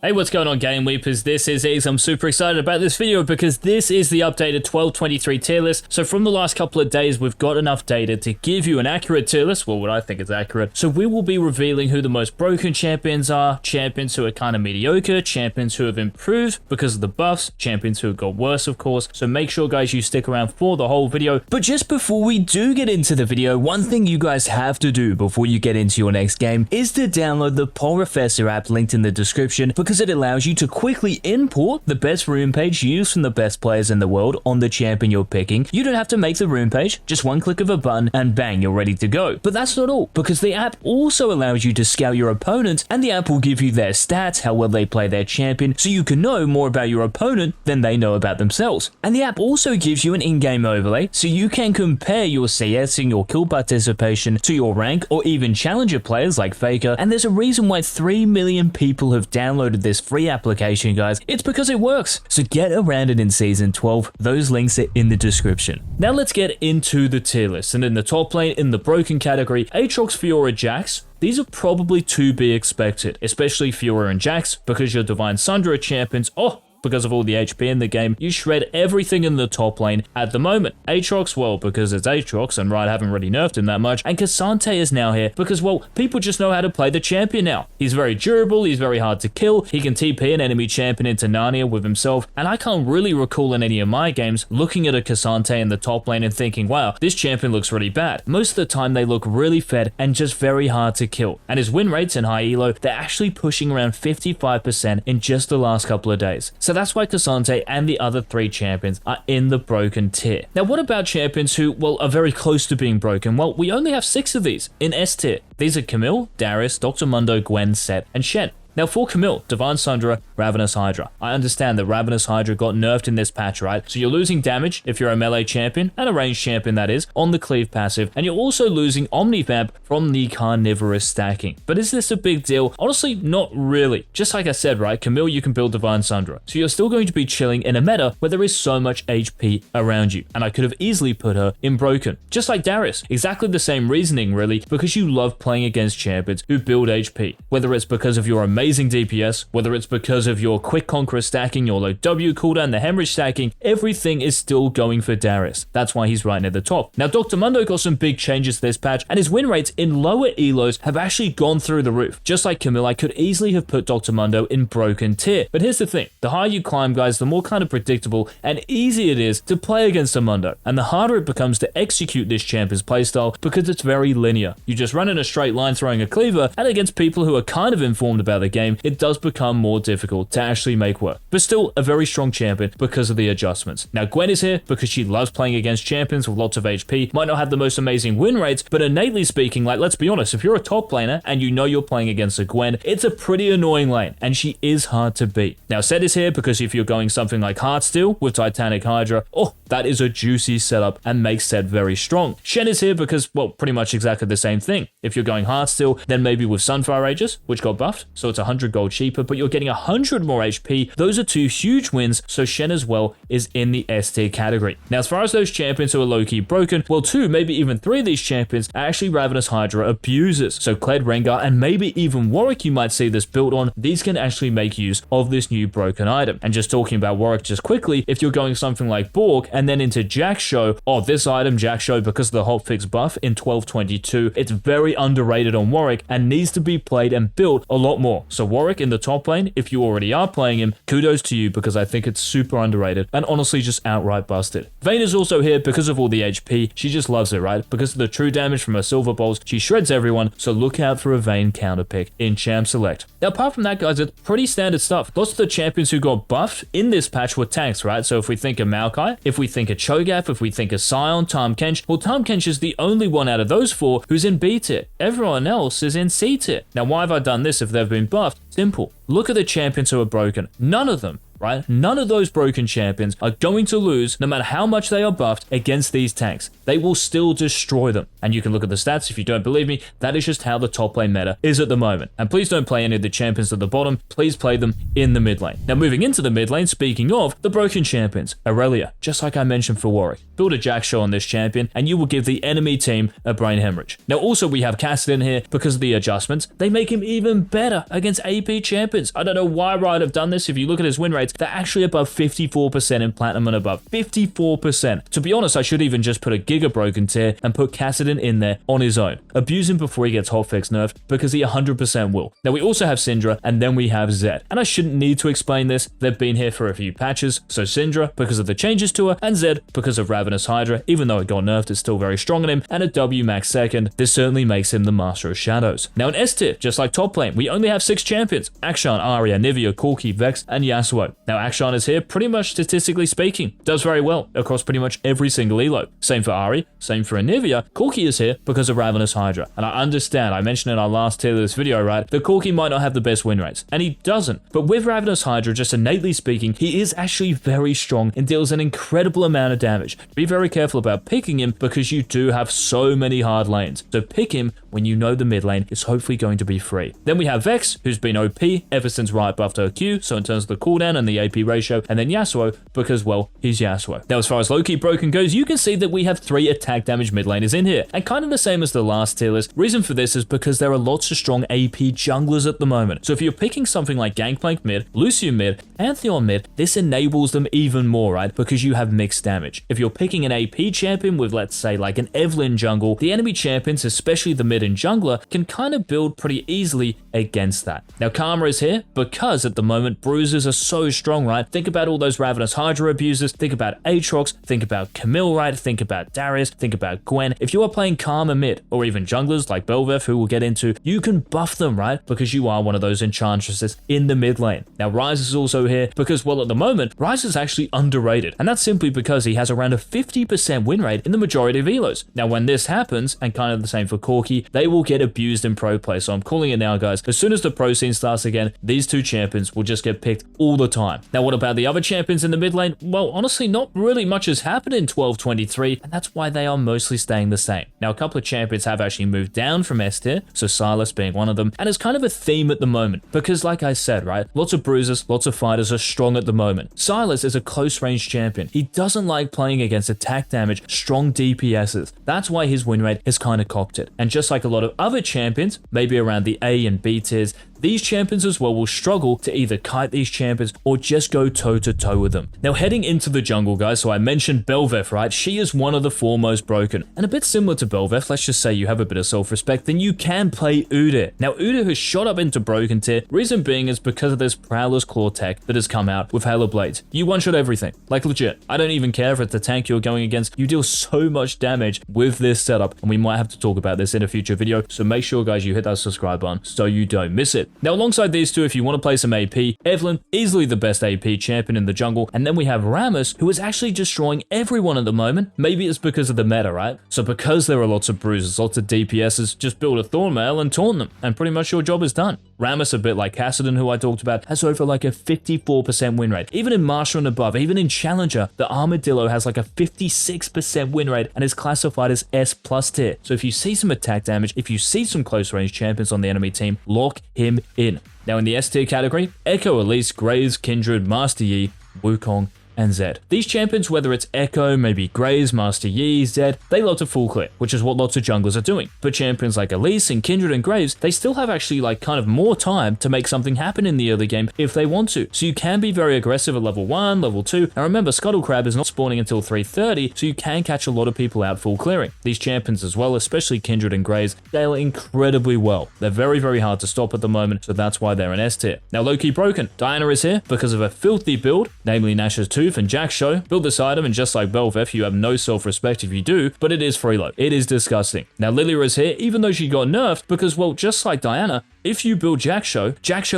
Hey, what's going on, GameLeapers? This is Ease. I'm super excited about this video because this is the updated 12-23 tier list. So from the last couple of days, we've got enough data to give you an accurate tier list. Well, what I think is accurate. So we will be revealing who the most broken champions are, champions who are kind of mediocre, champions who have improved because of the buffs, champions who have got worse, of course. So make sure, guys, you stick around for the whole video. But just before we do get into the video, one thing you guys have to do before you get into your next game is to download the POROFESSOR app linked in the description, because it allows you to quickly import the best room page used from the best players in the world on the champion you're picking. You don't have to make the room page, just one click of a button and bang, you're ready to go. But that's not all, because the app also allows you to scout your opponents, and the app will give you their stats, how well they play their champion, so you can know more about your opponent than they know about themselves. And the app also gives you an in-game overlay, so you can compare your CS and your kill participation to your rank or even challenger players like Faker. And there's a reason why 3 million people have downloaded this free application, guys. It's because it works. So get around it in season 12. Those links are in the description. Now let's get into the tier list. And in the top lane, in the broken category, Aatrox, Fiora, Jax. These are probably to be expected, especially Fiora and Jax, because your Divine Sundra champions. Because of all the HP in the game, you shred everything in the top lane at the moment. Aatrox, well, because it's Aatrox, and Riot haven't really nerfed him that much. And K'Sante is now here because, well, people just know how to play the champion now. He's very durable, he's very hard to kill, he can TP an enemy champion into Narnia with himself, and I can't really recall in any of my games looking at a K'Sante in the top lane and thinking, wow, this champion looks really bad. Most of the time, they look really fed and just very hard to kill. And his win rates in high elo, they're actually pushing around 55% in just the last couple of days. So that's why K'Sante and the other 3 champions are in the broken tier. Now, what about champions who, well, are very close to being broken? Well, we only have 6 of these in S tier. These are Camille, Darius, Dr. Mundo, Gwen, Sett, and Shen. Now for Camille, Divine Sundra, Ravenous Hydra. I understand that Ravenous Hydra got nerfed in this patch, right? So you're losing damage if you're a melee champion, and a ranged champion that is, on the cleave passive, and you're also losing Omnivamp from the carnivorous stacking. But is this a big deal? Honestly, not really. Just like I said, right, Camille, you can build Divine Sundra. So you're still going to be chilling in a meta where there is so much HP around you, and I could have easily put her in broken. Just like Darius, exactly the same reasoning really, because you love playing against champions who build HP. Whether it's because of your amazing DPS, whether it's because of your quick conqueror stacking, your low W cooldown, the hemorrhage stacking, everything is still going for Darius. That's why he's right near the top. Now, Dr. Mundo got some big changes this patch, and his win rates in lower elos have actually gone through the roof. Just like Camille, I could easily have put Dr. Mundo in broken tier. But here's the thing, the higher you climb, guys, the more kind of predictable and easy it is to play against a Mundo, and the harder it becomes to execute this champion's playstyle because it's very linear. You just run in a straight line throwing a cleaver, and against people who are kind of informed about the game, it does become more difficult to actually make work. But still a very strong champion because of the adjustments. Now Gwen is here because she loves playing against champions with lots of HP, might not have the most amazing win rates, but innately speaking, like, let's be honest, if you're a top laner and you know you're playing against a Gwen, it's a pretty annoying lane, and she is hard to beat. Now Sett is here because if you're going something like Heartsteel with Titanic Hydra, that is a juicy setup and makes Sett very strong. Shen is here because, well, pretty much exactly the same thing. If you're going Heartsteel, then maybe with Sunfire Aegis, which got buffed, so it's 100 gold cheaper, but you're getting 100 more HP. Those are 2 huge wins, so Shen as well is in the S tier category. Now, as far as those champions who are low-key broken, well, 2, maybe even 3 of these champions are actually Ravenous Hydra abusers. So Kled, Rengar, and maybe even Warwick, you might see this built on. These can actually make use of this new broken item. And just talking about Warwick just quickly, if you're going something like Borg and then into Jack Show, this item, Jack Show, because of the hotfix buff in 12-22, it's very underrated on Warwick and needs to be played and built a lot more. So Warwick in the top lane, if you already are playing him, kudos to you, because I think it's super underrated and honestly just outright busted. Vayne is also here because of all the HP. She just loves it, right? Because of the true damage from her silver balls, she shreds everyone, so look out for a Vayne counter pick in Champ Select. Now, apart from that, guys, it's pretty standard stuff. Lots of the champions who got buffed in this patch were tanks, right? So if we think of Maokai, if we think of Cho'Gath, if we think of Sion, Tahm Kench, well, Tahm Kench is the only one out of those 4 who's in B tier. Everyone else is in C tier. Now, why have I done this if they've been buffed? Simple. Look at the champions who are broken. None of them right? None of those broken champions are going to lose no matter how much they are buffed against these tanks. They will still destroy them. And you can look at the stats if you don't believe me. That is just how the top lane meta is at the moment. And please don't play any of the champions at the bottom. Please play them in the mid lane. Now moving into the mid lane, speaking of the broken champions, Aurelia, just like I mentioned for Warwick, build a Jack show on this champion and you will give the enemy team a brain hemorrhage. Now also we have Cassidon here because of the adjustments. They make him even better against AP champions. I don't know why Riot have done this. If you look at his win rates, they're actually above 54% in platinum and above. 54%. To be honest, I should even just put a Giga broken tier and put Cassidon in there on his own. Abuse him before he gets hotfix nerfed because he 100% will. Now we also have Syndra and then we have Zed. And I shouldn't need to explain this. They've been here for a few patches. So Syndra because of the changes to her and Zed because of Ravenous Hydra. Even though it got nerfed, it's still very strong on him. And a W max second, this certainly makes him the Master of Shadows. Now in S tier, just like top lane, we only have 6 champions. Akshan, Arya, Nivea, Corki, Vex, and Yasuo. Now Akshan is here pretty much statistically speaking. Does very well across pretty much every single elo. Same for Ari, same for Nivea. Corki is here because of Ravenous Hydra. And I understand, I mentioned in our last tier of this video, right, that Corki might not have the best win rates. And he doesn't. But with Ravenous Hydra, just innately speaking, he is actually very strong and deals an incredible amount of damage. Be very careful about picking him because you do have so many hard lanes. So pick him when you know the mid lane is hopefully going to be free. Then we have Vex, who's been OP ever since Riot buffed her Q, so in terms of the cooldown and the AP ratio, and then Yasuo, because, well, he's Yasuo. Now, as far as low-key broken goes, you can see that we have 3 attack damage mid laners in here, and kind of the same as the last tier list. Reason for this is because there are lots of strong AP junglers at the moment. So if you're picking something like Gangplank mid, Lucian mid, Pantheon mid, this enables them even more, right? Because you have mixed damage. If you're picking an AP champion with, let's say, like an Evelynn jungle, the enemy champions, especially the mid and jungler, can kind of build pretty easily against that. Now, Karma is here because at the moment, bruisers are so strong, right? Think about all those Ravenous Hydra abusers. Think about Aatrox. Think about Camille, right? Think about Darius. Think about Gwen. If you are playing Karma mid, or even junglers like Belveth, who we'll get into, you can buff them, right? Because you are one of those enchantresses in the mid lane. Now, Ryze is also here because, well, at the moment, Ryze is actually underrated. And that's simply because he has around a 50% win rate in the majority of elos. Now, when this happens, and kind of the same for Corki, they will get abused in pro play. So I'm calling it now, guys. As soon as the pro scene starts again, these 2 champions will just get picked all the time. Now, what about the other champions in the mid lane? Well, honestly, not really much has happened in 12-23, and that's why they are mostly staying the same. Now, a couple of champions have actually moved down from S tier, so Sylas being one of them, and it's kind of a theme at the moment, because like I said, right, lots of bruisers, lots of fighters are strong at the moment. Sylas is a close range champion. He doesn't like playing against attack damage, strong DPSs. That's why his win rate has kind of cocked it. And just like a lot of other champions, maybe around the A and B tiers, these champions as well will struggle to either kite these champions or just go toe-to-toe with them. Now, heading into the jungle, guys, so I mentioned Belveth, right? She is one of the foremost broken. And a bit similar to Belveth, let's just say you have a bit of self-respect, then you can play Udyr. Now, Udyr has shot up into broken tier. Reason being is because of this Prowler's Claw tech that has come out with Halo Blades. You one-shot everything. Like, legit. I don't even care if it's the tank you're going against. You deal so much damage with this setup, and we might have to talk about this in a future video, so make sure, guys, you hit that subscribe button so you don't miss it. Now, alongside these 2, if you want to play some AP, Evelynn, easily the best AP champion in the jungle, and then we have Rammus, who is actually destroying everyone at the moment. Maybe it's because of the meta, right? So because there are lots of bruisers, lots of DPSs, just build a Thornmail and taunt them, and pretty much your job is done. Rammus, a bit like Cassidon, who I talked about, has over like a 54% win rate. Even in Master and above, even in Challenger, the Armadillo has like a 56% win rate and is classified as S+ tier. So if you see some attack damage, if you see some close range champions on the enemy team, lock him in. Now in the S tier category, Echo, Elise, Graves, Kindred, Master Yi, Wukong, and Zed. These champions, whether it's Echo, maybe Graves, Master Yi, Zed, they love to full clear, which is what lots of junglers are doing. But champions like Elise and Kindred and Graves, they still have actually like kind of more time to make something happen in the early game if they want to. So you can be very aggressive at level 1, level 2. And remember, Scuttle Crab is not spawning until 3:30, so you can catch a lot of people out full clearing. These champions as well, especially Kindred and Graves, scale incredibly well. They're very, very hard to stop at the moment, so that's why they're in S tier. Now, low-key broken. Diana is here because of a filthy build, namely Nash's Tooth and Jack Show. Build this item, and just like Belveth, you have no self-respect if you do, but it is freeload. It is disgusting. Now, Lilia is here, even though she got nerfed, because, well, just like Diana, If you build Jack-Show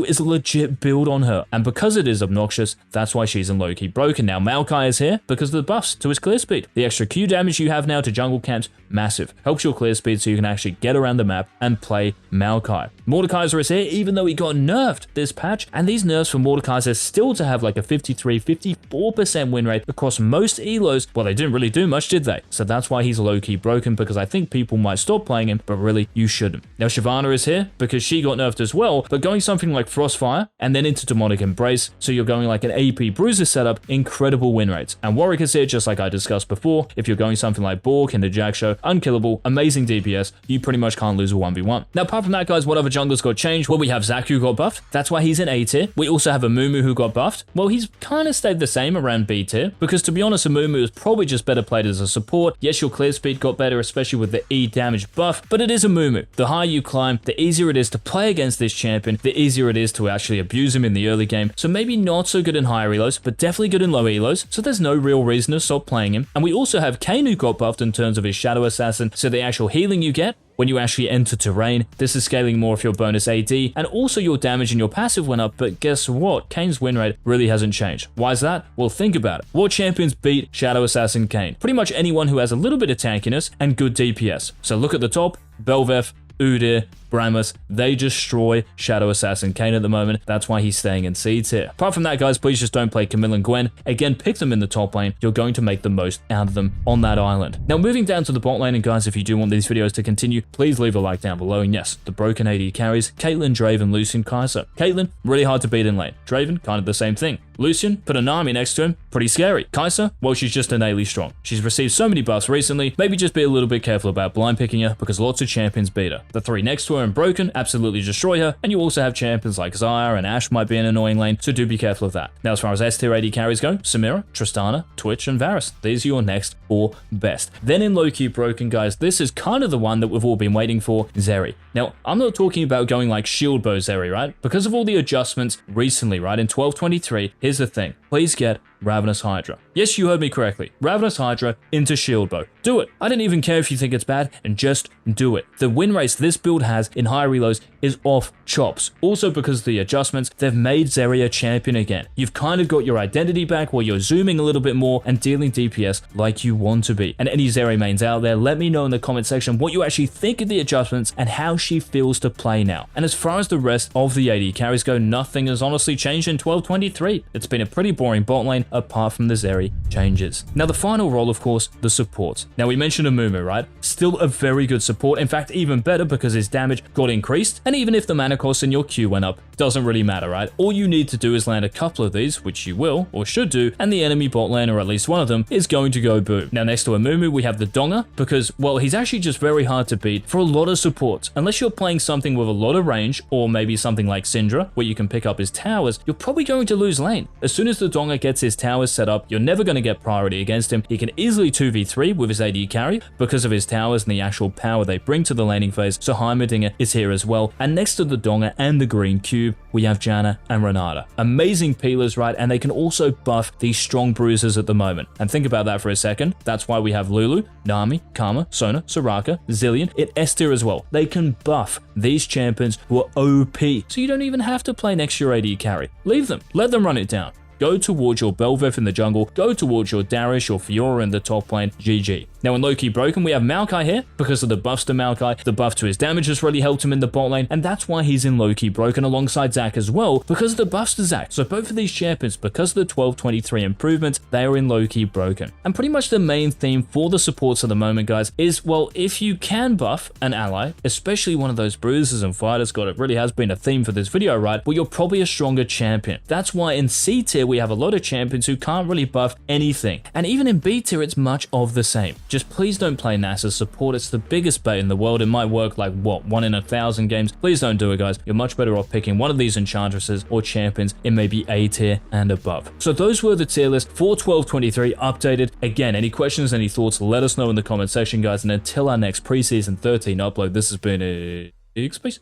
is a legit build on her. And because it is obnoxious, that's why she's in low-key broken. Now, Maokai is here because of the buffs to his clear speed. The extra Q damage you have now to jungle camps, massive. Helps your clear speed so you can actually get around the map and play Maokai. Mordekaiser is here even though he got nerfed this patch. And these nerfs for Mordekaiser still to have like a 53-54% win rate across most elos. Well, they didn't really do much, did they? So that's why he's low-key broken, because I think people might stop playing him, but really you shouldn't. Now, Shyvana is here because she got nerfed as well, but going something like Frostfire and then into Demonic Embrace, so you're going like an AP Bruiser setup, incredible win rates. And Warwick is here just like I discussed before. If you're going something like Bork into Jack-Show, unkillable, amazing DPS, you pretty much can't lose a 1v1. Now, apart from that, guys, what other junglers got changed? Well, we have Zac who got buffed. That's why he's in A tier. We also have a Mumu who got buffed. Well, he's kind of stayed the same around B tier, because to be honest, a Mumu is probably just better played as a support. Yes, your clear speed got better, especially with the E damage buff, but it is a Mumu. The higher you climb, the easier it is to play against this champion, the easier it is to actually abuse him in the early game. So maybe not so good in higher elos, but definitely good in low elos. So there's no real reason to stop playing him. And we also have Kayn who got buffed in terms of his Shadow Assassin. So the actual healing you get when you actually enter terrain, this is scaling more of your bonus AD, and also your damage and your passive went up, but guess what? Kayn's win rate really hasn't changed. Why is that? Well, think about it. What champions beat Shadow Assassin Kayn? Pretty much anyone who has a little bit of tankiness and good DPS. So look at the top, Belveth, Udyr, Bramus, they destroy Shadow Assassin Kayn at the moment. That's why he's staying in C tier. Apart from that, guys, please just don't play Camille and Gwen. Again, pick them in the top lane. You're going to make the most out of them on that island. Now, moving down to the bot lane, and guys, if you do want these videos to continue, please leave a like down below. And yes, the broken AD carries, Caitlyn, Draven, Lucian, Kai'Sa. Caitlyn, really hard to beat in lane. Draven, kind of the same thing. Lucian, put a Nami next to him, pretty scary. Kai'Sa, well, she's just innately strong. She's received so many buffs recently, maybe just be a little bit careful about blind picking her, because lots of champions beat her. The three next to her and broken, absolutely destroy her, and you also have champions like Xayah and Ashe might be an annoying lane, so do be careful of that. Now, as far as S tier AD carries go, Samira, Tristana, Twitch, and Varus. These are your next 4 best. Then in low-key broken, guys, this is kind of the one that we've all been waiting for, Zeri. Now, I'm not talking about going like shield bow Zeri, right? Because of all the adjustments recently, right, in 12.23, here's the thing. Please get Ravenous Hydra. Yes, you heard me correctly. Ravenous Hydra into shield bow. Do it. I don't even care if you think it's bad, and just do it. The win rates this build has in higher reloads is off chops. Also, because of the adjustments, they've made Zeri a champion again. You've kind of got your identity back where you're zooming a little bit more and dealing DPS like you want to be. And any Zeri mains out there, let me know in the comment section what you actually think of the adjustments and how she feels to play now. And as far as the rest of the AD carries go, nothing has honestly changed in 12.23. It's been a pretty boring bot lane apart from the Zeri changes. Now, the final role, of course, the supports. Now, we mentioned Amumu, right? Still a very good support. In fact, even better because his damage got increased. And even if the mana cost in your Q went up, doesn't really matter, right? All you need to do is land a couple of these, which you will or should do, and the enemy bot lane, or at least one of them, is going to go boom. Now, next to Amumu, we have the Donga, because, well, he's actually just very hard to beat for a lot of supports. Unless you're playing something with a lot of range, or maybe something like Syndra, where you can pick up his towers, you're probably going to lose lane. As soon as the Donga gets his towers set up, you're never going to get priority against him. He can easily 2v3 with his AD carry because of his towers and the actual power they bring to the laning phase. So Heimerdinger is here as well. And next to the Donga and the green cube, we have Janna and Renata. Amazing peelers, right? And they can also buff these strong bruisers at the moment. And think about that for a second. That's why we have Lulu, Nami, Karma, Sona, Soraka, Zillion in S tier as well. They can buff these champions who are OP. So you don't even have to play next to your AD carry. Leave them. Let them run it down. Go towards your Belveth in the jungle, go towards your Darish or Fiora in the top lane, GG. Now in low-key broken, we have Maokai here because of the buffs to Maokai. The buff to his damage has really helped him in the bot lane, and that's why he's in low-key broken alongside Zac as well, because of the buffs to Zac. So both of these champions, because of the 12.23 improvements, they are in low-key broken. And pretty much the main theme for the supports at the moment, guys, is, well, if you can buff an ally, especially one of those bruisers and fighters, God, it really has been a theme for this video, right? Well, you're probably a stronger champion. That's why in C tier, we have a lot of champions who can't really buff anything. And even in B tier, it's much of the same. Just please don't play NASA support. It's the biggest bait in the world. It might work like, what, 1 in 1,000 games? Please don't do it, guys. You're much better off picking one of these enchantresses or champions in maybe A tier and above. So those were the tier list for 12.23 updated. Again, any questions, any thoughts, let us know in the comment section, guys. And until our next preseason 13 upload, this has been a... Peace.